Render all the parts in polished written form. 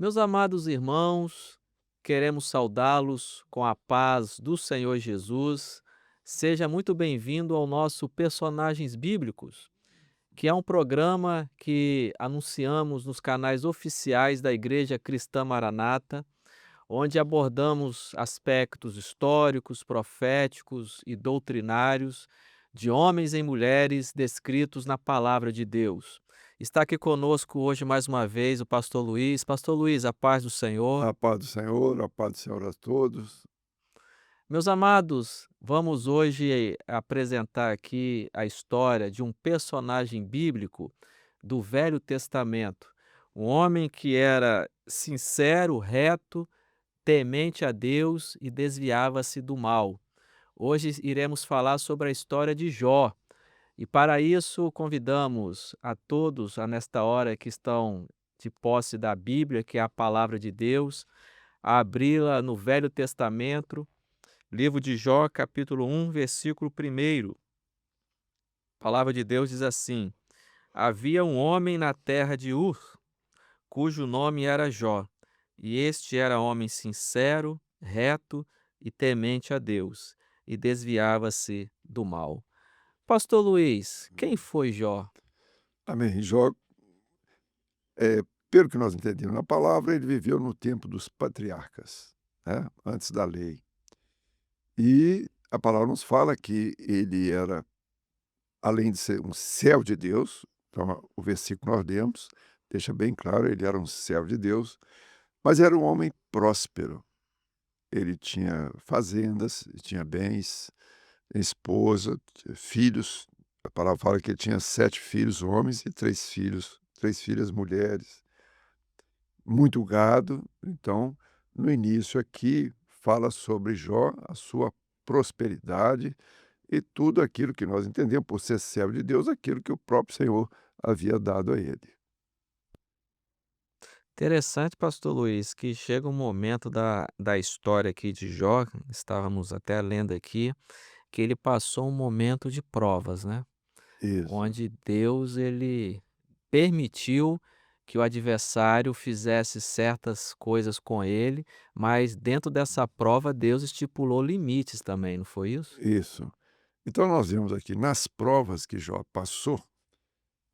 Meus amados irmãos, queremos saudá-los com a paz do Senhor Jesus. Seja muito bem-vindo ao nosso Personagens Bíblicos, que é um programa que anunciamos nos canais oficiais da Igreja Cristã Maranata, onde abordamos aspectos históricos, proféticos e doutrinários de homens e mulheres descritos na Palavra de Deus. Está aqui conosco hoje mais uma vez o pastor Luiz. Pastor Luiz, a paz do Senhor. A paz do Senhor a todos. Meus amados, vamos hoje apresentar aqui a história de um personagem bíblico do Velho Testamento, um homem que era sincero, reto, temente a Deus e desviava-se do mal. Hoje iremos falar sobre a história de Jó. E para isso convidamos a todos nesta hora que estão de posse da Bíblia, que é a palavra de Deus, a abri-la no Velho Testamento, livro de Jó, capítulo 1, versículo 1. A palavra de Deus diz assim: Havia um homem na terra de Ur, cujo nome era Jó, e este era homem sincero, reto e temente a Deus, e desviava-se do mal. Pastor Luiz, quem foi Jó? Amém. Jó, pelo que nós entendemos na palavra, ele viveu no tempo dos patriarcas, né, antes da lei. E a palavra nos fala que ele era, além de ser um servo de Deus, então o versículo que nós lemos deixa bem claro, ele era um servo de Deus, mas era um homem próspero. Ele tinha fazendas, tinha bens, esposa, tinha filhos. A palavra fala que ele tinha 7 filhos homens e 3 filhas mulheres. Muito gado. Então, no início aqui, fala sobre Jó, a sua prosperidade e tudo aquilo que nós entendemos por ser servo de Deus, aquilo que o próprio Senhor havia dado a ele. Interessante, pastor Luiz, que chega um momento da história aqui de Jó, estávamos até lendo aqui, que ele passou um momento de provas, né? Isso, Onde Deus ele permitiu que o adversário fizesse certas coisas com ele, mas dentro dessa prova Deus estipulou limites também, não foi isso? isso. Então nós vemos aqui nas provas que Jó passou,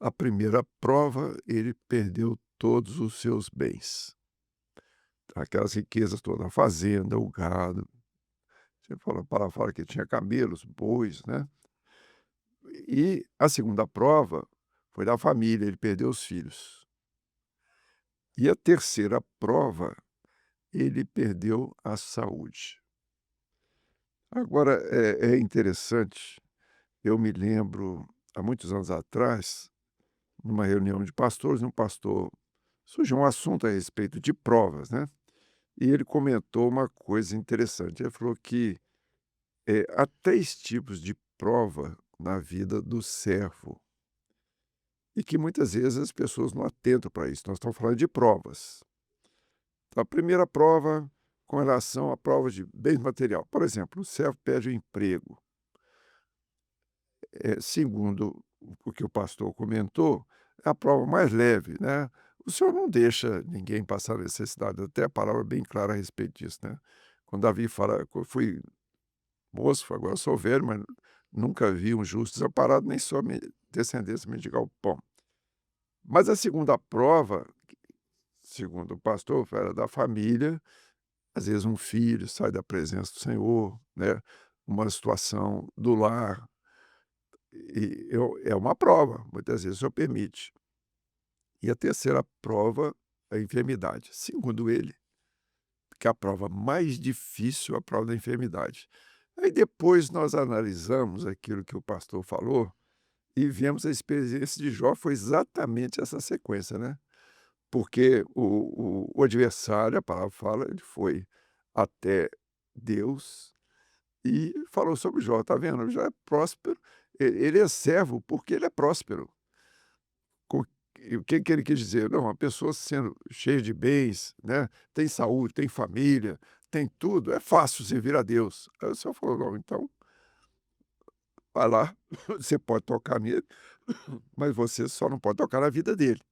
a primeira prova, ele perdeu todos os seus bens. Aquelas riquezas todas, a fazenda, o gado. Você fala, a palavra fala que tinha camelos, bois, né? E a segunda prova foi da família, ele perdeu os filhos. E a terceira prova, ele perdeu a saúde. Agora é interessante, eu me lembro, há muitos anos atrás, numa reunião de pastores, um pastor surgiu um assunto a respeito de provas, né? E ele comentou uma coisa interessante. Ele falou que há 3 tipos de prova na vida do servo. E que muitas vezes as pessoas não atentam para isso. Nós estamos falando de provas. Então, a primeira prova, com relação à prova de bens material. Por exemplo, o servo perde o emprego. Segundo o que o pastor comentou, é a prova mais leve, né? O senhor não deixa ninguém passar necessidade, até a palavra é bem clara a respeito disso, né? Quando Davi fala, eu fui moço, agora eu sou velho, mas nunca vi um justo desamparado, nem sua descendência mendigar o pão. Mas a segunda prova, segundo o pastor, era da família. Às vezes um filho sai da presença do Senhor, né, uma situação do lar, e é uma prova, muitas vezes o Senhor permite. E a terceira prova é a enfermidade, segundo ele, que é a prova mais difícil, a prova da enfermidade. Aí depois nós analisamos aquilo que o pastor falou e vemos a experiência de Jó foi exatamente essa sequência, né. Porque o adversário, a palavra fala, ele foi até Deus e falou sobre Jó, "Está vendo? Jó é próspero, ele é servo porque ele é próspero". Co e o que que ele quis dizer? Não, uma pessoa sendo cheia de bens, né, tem saúde, tem família, tem tudo, é fácil servir a Deus. Aí o Senhor falou: "Não, então vai lá, você pode tocar nele, mas você só não pode tocar na vida dele".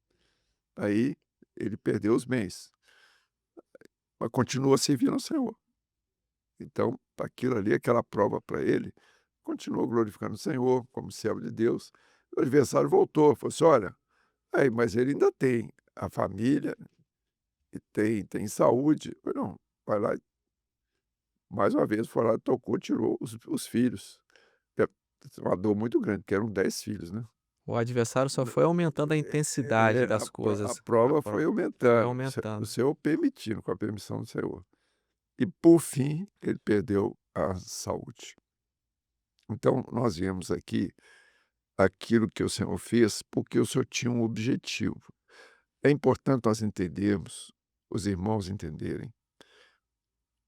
Aí ele perdeu os bens. mas continua servindo ao Senhor. Então, aquilo ali, aquela prova para ele, continuou glorificando o Senhor como servo de Deus. O adversário voltou, falou assim: "Olha, aí, mas ele ainda tem a família e tem saúde". Eu falei: "Não, vai lá", mais uma vez foi lá, tocou, tirou os filhos. É uma dor muito grande, porque eram 10 filhos, né. O adversário só foi aumentando a intensidade das A coisas. A prova pro foi Foi aumentando, o aumentando. Senhor permitindo, com a permissão do Senhor. E por fim, ele perdeu a saúde. Então nós vemos aqui aquilo que o Senhor fez, porque o Senhor tinha um objetivo. É importante nós entendermos, os irmãos entenderem,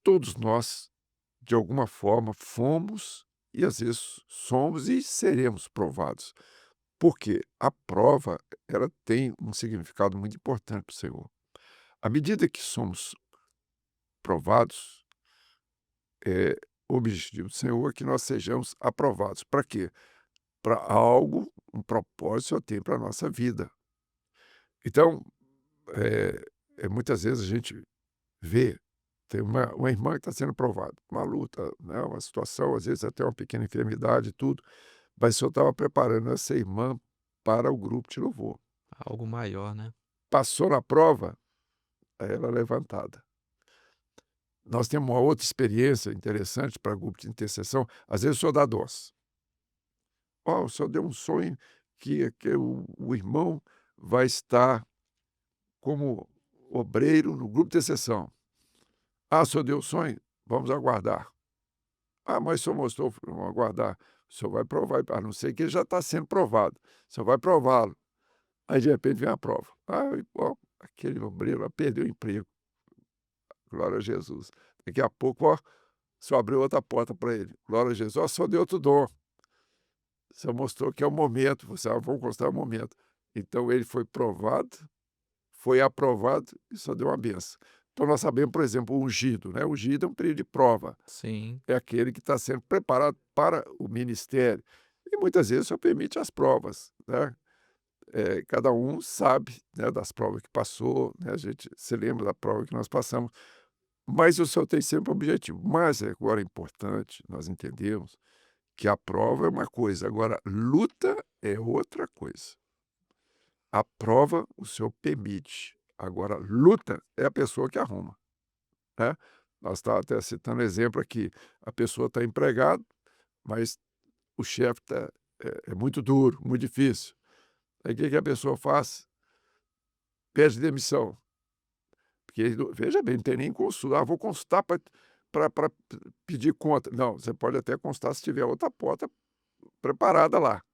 todos nós, de alguma forma, fomos e às vezes somos e seremos provados. Porque a prova, ela tem um significado muito importante para o Senhor. À medida que somos provados, o objetivo do Senhor é que nós sejamos aprovados. Para quê? Para algo, um propósito eu tenho para a nossa vida. Então, muitas vezes a gente vê, tem uma irmã que está sendo provada, uma luta, né, uma situação, às vezes até uma pequena enfermidade e tudo, mas o Senhor estava preparando essa irmã para o grupo de louvor. Algo maior, né. Passou na prova, aí ela é levantada. Nós temos uma outra experiência interessante para grupo de intercessão, às vezes o Senhor dá dons. Ó, o Senhor deu um sonho que o irmão vai estar como obreiro no grupo de intercessão. Ah, o senhor deu o sonho? Vamos aguardar. Ah, mas o senhor mostrou, vamos aguardar. O senhor vai provar, a não ser que ele já está sendo provado. O senhor vai prová-lo. Aí, de repente, vem a prova. Ah, ó, aquele obreiro lá perdeu o emprego. Glória a Jesus. Daqui a pouco, ó, o senhor abriu outra porta para ele. Glória a Jesus. Ó, o senhor deu outro dom. O senhor mostrou que é o momento. Você, vamos constar o momento. Então, ele foi provado, foi aprovado e só deu uma benção. Então, nós sabemos, por exemplo, o ungido, né? O ungido é um período de prova. Sim. É aquele que está sendo preparado para o ministério. E muitas vezes o Senhor permite as provas, né. Cada um sabe, né, das provas que passou, né, a gente se lembra da prova que nós passamos, mas o Senhor tem sempre um objetivo. Mas agora é importante nós entendermos que a prova é uma coisa, agora luta é outra coisa. A prova o Senhor permite, agora luta é a pessoa que arruma, né. Nós estávamos até citando exemplo aqui, a pessoa está empregada, mas o chefe é muito duro, muito difícil. Aí o que que a pessoa faz? Pede demissão, porque ele não, veja bem, não tem nem consulta. "Ah, vou consultar para pedir conta". Não, você pode até consultar se tiver outra porta preparada lá.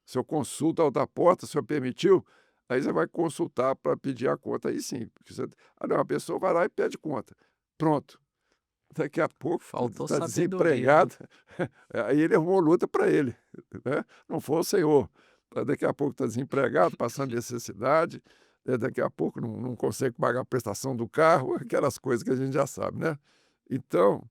Se eu consulta a outra porta, se eu permitiu, aí você vai consultar para pedir a conta, aí sim, porque você, não, a pessoa vai lá e pede conta. Pronto, daqui a pouco Faltou está sabedoria, né. desempregado, aí ele arrumou luta para ele, né, não foi o Senhor. Daqui a pouco está desempregado, passando necessidade, daqui a pouco não consegue pagar a prestação do carro, aquelas coisas que a gente já sabe, né. Então,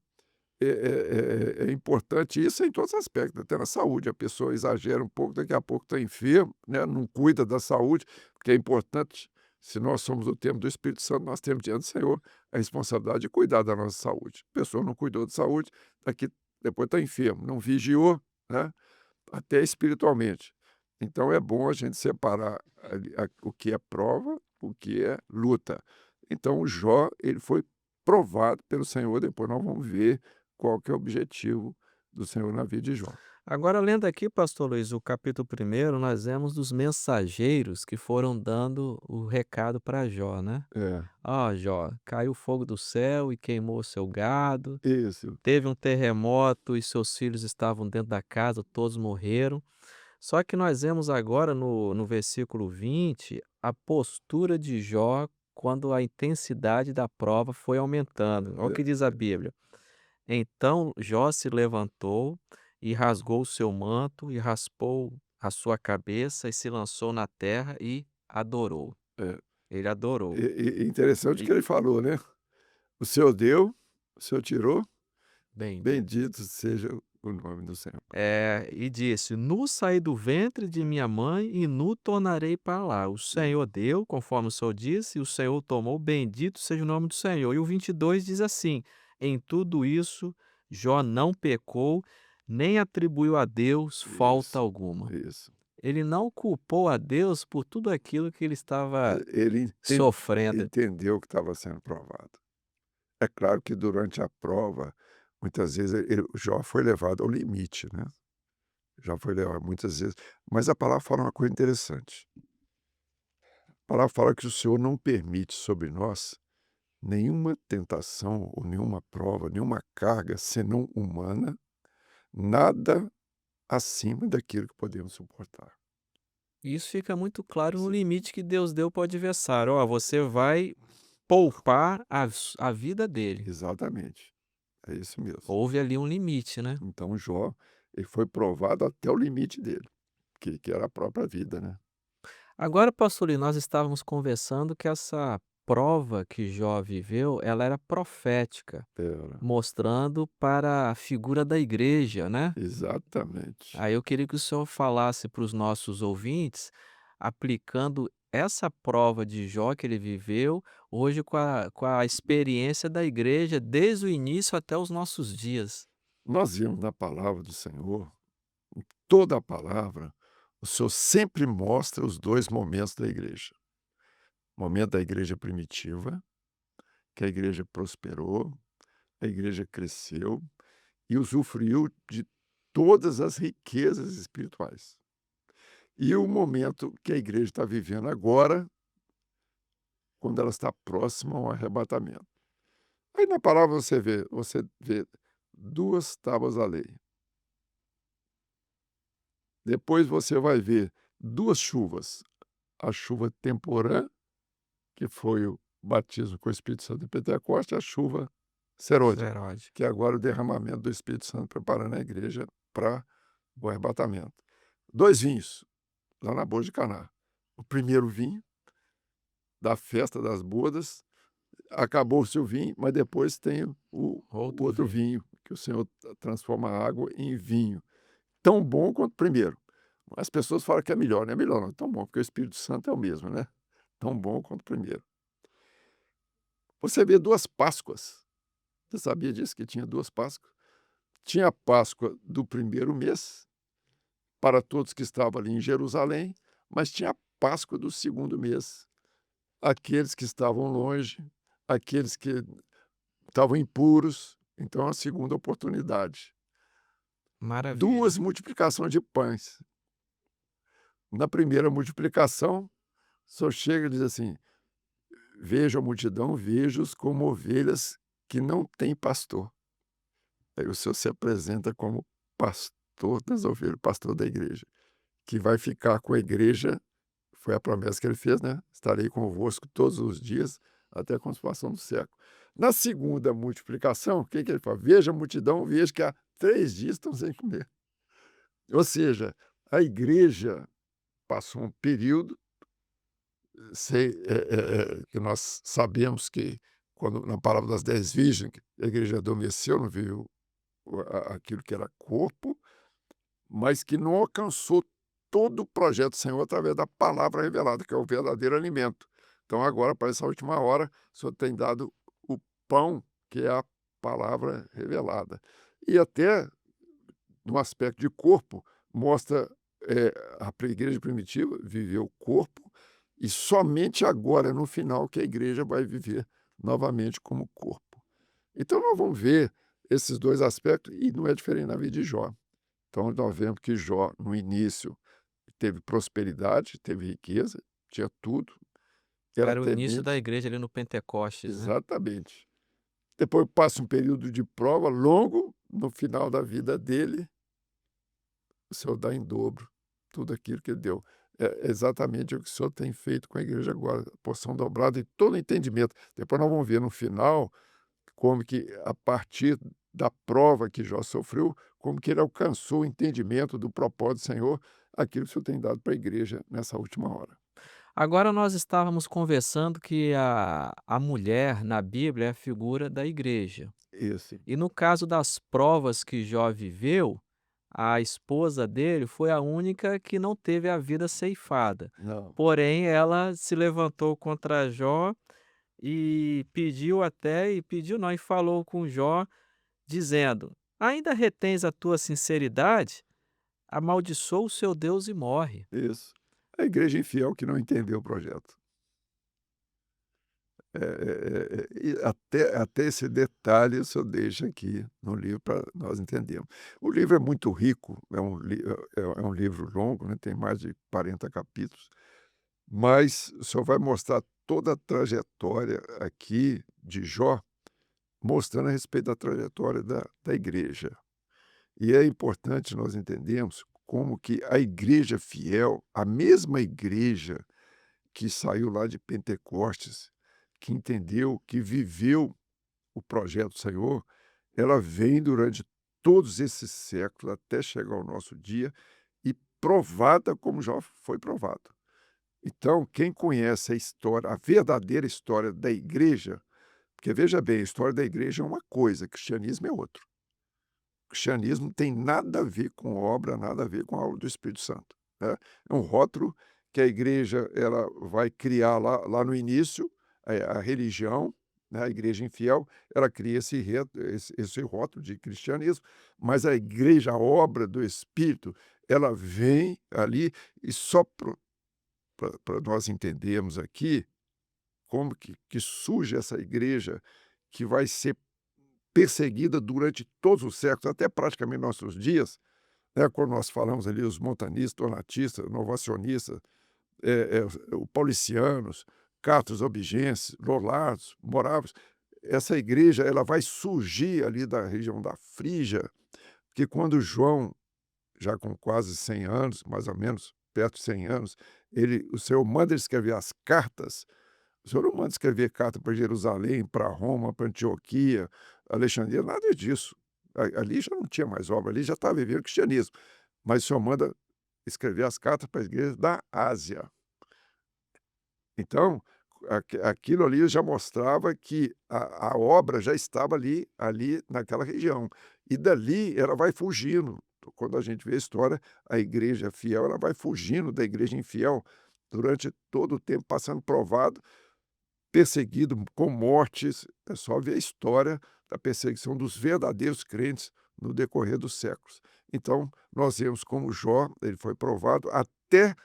é importante isso em todos os aspectos, até na saúde, a pessoa exagera um pouco, daqui a pouco está enfermo, né, não cuida da saúde, porque é importante, se nós somos do templo do Espírito Santo, nós temos diante do Senhor a responsabilidade de cuidar da nossa saúde. A pessoa não cuidou de saúde, daqui depois está enfermo, não vigiou, né, até espiritualmente. Então é bom a gente separar ali o que é prova, o que é luta. Então o Jó, ele foi provado pelo Senhor, depois nós vamos ver qual que é o objetivo do Senhor na vida de Jó. Agora lendo aqui, pastor Luiz, o capítulo primeiro, nós vemos dos mensageiros que foram dando o recado para Jó, né. É, "Ó Jó, caiu fogo do céu e queimou o seu gado, isso. teve um terremoto e seus filhos estavam dentro da casa, todos morreram". Só que nós vemos agora no versículo 20 a postura de Jó quando a intensidade da prova foi aumentando. Olha o que diz a Bíblia: "Então Jó se levantou e rasgou o seu manto e raspou a sua cabeça e se lançou na terra e adorou". É. Ele adorou. Interessante E que ele falou, né, "O Senhor deu, o Senhor tirou, bendito. bendito seja o nome do Senhor. E disse: "Nu saí do ventre de minha mãe e nu tornarei para lá. O Senhor deu, conforme o Senhor disse, e o Senhor tomou, bendito seja o nome do Senhor". E o 22 diz assim: "Em tudo isso, Jó não pecou, nem atribuiu a Deus falta Isso, alguma". isso. Ele não culpou a Deus por tudo aquilo que ele estava Ele sofrendo. entendeu que estava sendo provado. É claro que durante a prova, muitas vezes Jó foi levado ao limite, né, já foi levado muitas vezes, mas a palavra fala uma coisa interessante. A palavra fala que o Senhor não permite sobre nós nenhuma tentação ou nenhuma prova, nenhuma carga senão humana, nada acima daquilo que podemos suportar. Isso fica muito claro no Isso limite que Deus deu para o adversário: "Ó, você vai poupar a vida dele". exatamente, é isso mesmo. Houve ali um limite, né. Então Jó, ele foi provado até o limite dele, que era a própria vida, né. Agora, pastor Lino, nós estávamos conversando que essa prova que Jó viveu, ela era profética, Era, mostrando para a figura da igreja, né. exatamente. Aí eu queria que o senhor falasse para os nossos ouvintes, aplicando essa prova de Jó que ele viveu, hoje com a experiência da igreja, desde o início até os nossos dias. Nós vemos na palavra do Senhor, toda a palavra, o Senhor sempre mostra os 2 momentos da igreja. O momento da igreja primitiva, que a igreja prosperou, a igreja cresceu e usufruiu de todas as riquezas espirituais. E o momento que a igreja está vivendo agora, quando ela está próxima ao arrebatamento. Aí na palavra você vê 2 tábuas da lei. Depois você vai ver 2 chuvas, a chuva temporã, que foi o batismo com o Espírito Santo em Pentecoste, e a chuva serôdia, Seródio. que é agora o derramamento do Espírito Santo preparando a igreja para o arrebatamento. 2 vinhos, lá na boda de Caná. O primeiro vinho da festa das bodas, acabou-se o vinho, mas depois tem o Outro outro vinho. vinho, que o Senhor transforma a água em vinho, tão bom quanto o primeiro. As pessoas falam que é melhor não, é tão bom, porque o Espírito Santo é o mesmo, né, tão bom quanto o primeiro. Você vê 2 Páscoas, você sabia disso, que tinha 2 Páscoas? Tinha a Páscoa do primeiro mês, para todos que estavam ali em Jerusalém, mas tinha a Páscoa do segundo mês, aqueles que estavam longe, aqueles que estavam impuros, então a segunda oportunidade. Maravilha. 2 multiplicações de pães. Na primeira multiplicação, só chega e diz assim: "Vejo a multidão, vejo-os como ovelhas que não têm pastor". Aí o Senhor se apresenta como pastor das ovelhas, pastor da igreja, que vai ficar com a igreja, foi a promessa que ele fez, né: "Estarei convosco todos os dias, até a consumação do século". Na segunda multiplicação, o que que ele fala? "Vejo a multidão, vejo que há 3 dias estão sem comer". Ou seja, a igreja passou um período, que nós sabemos que quando na palavra das 10 virgens, que a igreja adormeceu, não viu aquilo que era corpo, mas que não alcançou todo o projeto do Senhor através da palavra revelada, que é o verdadeiro alimento. Então agora, para essa última hora, o Senhor tem dado o pão, que é a palavra revelada. E até no aspecto de corpo, mostra, a igreja primitiva viveu o corpo, e somente agora, no final, que a igreja vai viver novamente como corpo. Então nós vamos ver esses 2 aspectos, e não é diferente na vida de Jó. Então nós vemos que Jó, no início, teve prosperidade, teve riqueza, tinha tudo, era Era o início temente, da igreja ali no Pentecostes, né. exatamente. Depois passa um período de prova longo, no final da vida dele, o Senhor dá em dobro tudo aquilo que ele deu. É exatamente o que o Senhor tem feito com a igreja agora, porção dobrada e todo entendimento. Depois nós vamos ver no final como que, a partir da prova que Jó sofreu, como que ele alcançou o entendimento do propósito do Senhor, aquilo que o Senhor tem dado para a igreja nessa última hora. Agora nós estávamos conversando que a mulher na Bíblia é a figura da igreja. Esse E no caso das provas que Jó viveu, a esposa dele foi a única que não teve a vida ceifada. não, Porém, ela se levantou contra Jó e pediu até, e pediu não, e falou com Jó, dizendo: Ainda retens a tua sinceridade? Amaldiçoa o seu Deus e morre. isso. A igreja infiel que não entendeu o projeto. E até esse detalhe o senhor deixa aqui no livro para nós entendermos. O livro é muito rico, é um livro longo, né, tem mais de 40 capítulos, mas o senhor vai mostrar toda a trajetória aqui de Jó, mostrando a respeito da trajetória da igreja. E é importante nós entendermos como que a igreja fiel, a mesma igreja que saiu lá de Pentecostes, que entendeu, que viveu o projeto do Senhor, ela vem durante todos esses séculos até chegar ao nosso dia e provada como já foi provado. Então, quem conhece a história, a verdadeira história da igreja, porque veja bem, a história da igreja é uma coisa, cristianismo é outro. O cristianismo tem nada a ver com obra, nada a ver com a obra do Espírito Santo, né. É um rótulo que a igreja ela vai criar lá no início, a religião, né, a igreja infiel, ela cria esse rótulo de cristianismo, mas a igreja, a obra do Espírito, ela vem ali e só para nós entendermos aqui como que surge essa igreja que vai ser perseguida durante todos os séculos, até praticamente nossos dias, né, quando nós falamos ali os montanistas, donatistas, novacionistas, o paulicianos, catos albigenses, lolados, moravos, essa igreja ela vai surgir ali da região da Frígia, que quando João, já com quase 100 anos, mais ou menos, perto de 100 anos, o Senhor manda ele escrever as cartas. O senhor não manda escrever carta para Jerusalém, para Roma, para Antioquia, Alexandria, nada disso. Ali já não tinha mais obra, ali já estava vivendo o cristianismo. Mas o senhor manda escrever as cartas para as igrejas da Ásia. Então, aquilo ali já mostrava que a obra já estava ali naquela região. E dali ela vai fugindo. Quando a gente vê a história, a igreja fiel ela vai fugindo da igreja infiel durante todo o tempo, passando provado, perseguido com mortes. É só ver a história da perseguição dos verdadeiros crentes no decorrer dos séculos. Então, nós vemos como Jó, ele foi provado até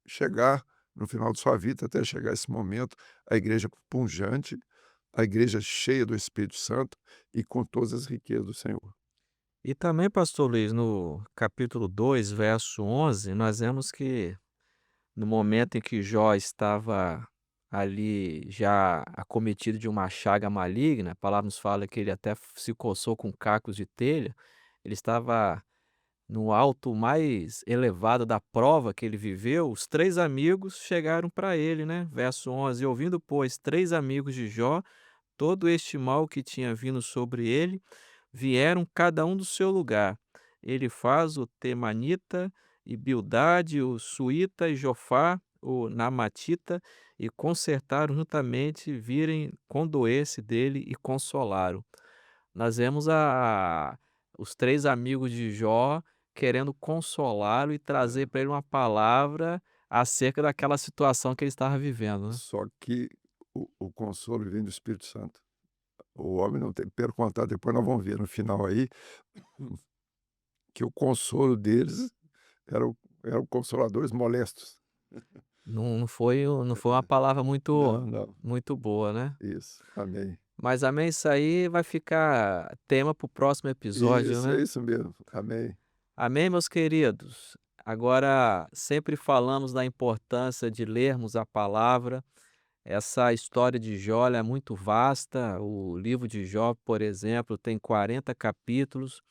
chegar no final de sua vida, até chegar esse momento, a igreja pujante, a igreja cheia do Espírito Santo e com todas as riquezas do Senhor. E também, pastor Luiz, no capítulo 2, verso 11, nós vemos que no momento em que Jó estava ali já acometido de uma chaga maligna, a palavra nos fala que ele até se coçou com cacos de telha, ele estava no alto mais elevado da prova que ele viveu, os 3 amigos chegaram para ele, né, verso 11: "Ouvindo, pois, 3 amigos de Jó todo este mal que tinha vindo sobre ele, vieram cada um do seu lugar. Elifaz, o temanita, e Bildade, o suíta, e Jofar, o namatita, e consertaram juntamente, virem condoer-se dele e consolaram." Nós vemos os 3 amigos de Jó querendo consolá-lo e trazer para ele uma palavra acerca daquela situação que ele estava vivendo, né. Só que o consolo vem do Espírito Santo. O homem não tem, pelo contrário, depois nós vamos ver no final aí, que o consolo deles eram consoladores molestos. Não foi uma palavra muito Não, não. muito boa, né. Isso, amém. Mas amém, isso aí vai ficar tema para o próximo episódio, Isso, é né. isso mesmo, amém. Amém, meus queridos? Agora, sempre falamos da importância de lermos a palavra. Essa história de Jó, ela é muito vasta. O livro de Jó, por exemplo, tem 40 capítulos.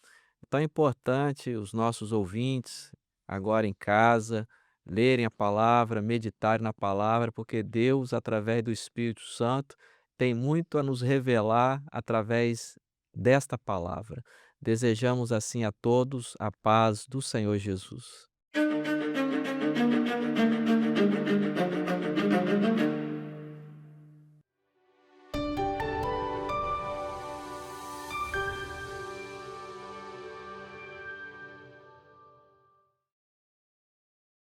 Então é importante os nossos ouvintes, agora em casa, lerem a palavra, meditarem na palavra, porque Deus, através do Espírito Santo, tem muito a nos revelar através desta palavra. Desejamos assim a todos a paz do Senhor Jesus.